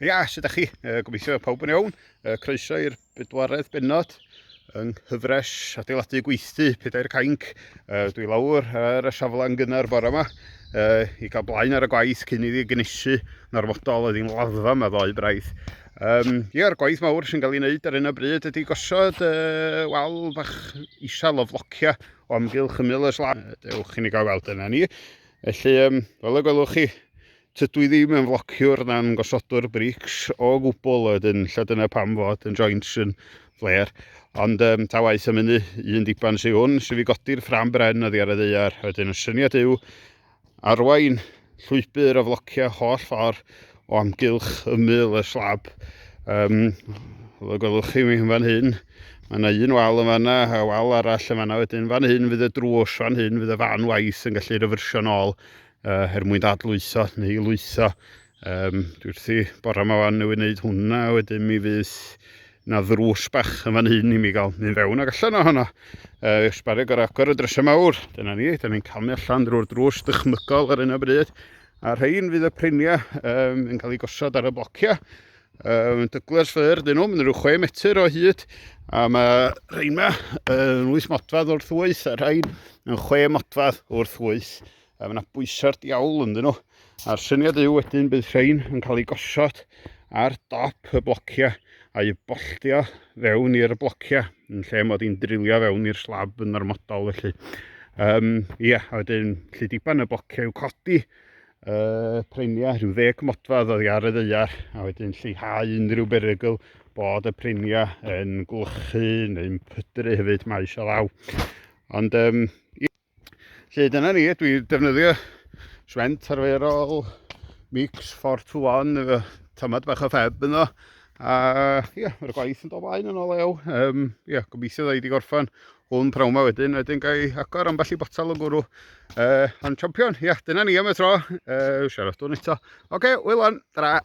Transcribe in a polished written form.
Ia, sut ydych chi? Gobeithio pawb yn iawn. Croeso i'r bedwaredd bennod yng Nghyfres adeiladu gweithdy Pedair Cainc. Dwi lawr ar y siaflan gynnar bore yma i gael blaen ar y gwaith cyn iddi gynesu yn orfodol oedd hi'n laddfa yma ddoe braidd. Ia'r gwaith mawr sy'n cael ei wneud ar hyn o bryd ydy gosod wal bach isel o flocia o amgylch ymyl y slab. Dewch i ni gael weld yna ni. Felly, fel y gwelwch chi, tydw i ddim yn flociwr na'n gosodwr brics o gwbl ydyn, lle dyna pam fod yn joints yn fler. Ond ta waith am hynny, un diban sy'n hwn, sy'n fi godi'r ffram bren oddi ar y ddeiar. Wedyn y syniad yw arwain llwybr o flocia holl ffordd o amgylch ymyl y slab. Fel y gwelwch chi mi fan hyn, mae yna un wal yn fanna, a wal arall yn fanna. Wedyn fan hyn fydd y drws, fan hyn fydd y fan waith yn gallu refersio nôl mwyn dadlwytho neu lwytho. Dwi wrthi bore yma fan i wneud hwnna, wedyn mi fydd na ddrws bach yn fan hyn i mi gael mynd fewn ag allan o hwnna. Ysbarig ar agor y drysau mawr. Dyna ni, dyna ni'n camu allan drwy'r drws dychmygol ar hyn o bryd. A rhain fydd y priniau yn cael ei gosod ar y blocia. Douglas fir dyn nhw, mae'n rhyw 6 metr o hyd. A mae rhain yma yn 8 modfedd wrth 8, a rhain yn 6 modfedd wrth 8. Mae yna bwysa'r diawl yn dyn nhw. A'r syniad yw wedyn bydd rhain yn cael ei gosod ar dop y blocia a i bolltio fewn i'r blocia yn lle mod i'n drilio fewn i'r slab yn ormodol felly. Ia, a wedyn lle diban y blocia i'w codi priniau rhyw 10 modfedd oddi ar y ddeiar, a wedyn lleihau unrhyw berygl bod y priniau yn gwlychu neu'n pydru hefyd maes o law. Ond lle dyna ni, dwi'n defnyddio swent arferol mix 4-to-1 efo tamad bach o ffeb yno. A ia, mae'r gwaith yn dod blaen yn o lew. Ia, gobeithio dda i di gorffan hwn prawn ma wedyn gael agor ambell i botel o gwrw. Ond champion, ia, dyna ni am y tro. Siarad dwi'n eto. Oce, wyl on, dra.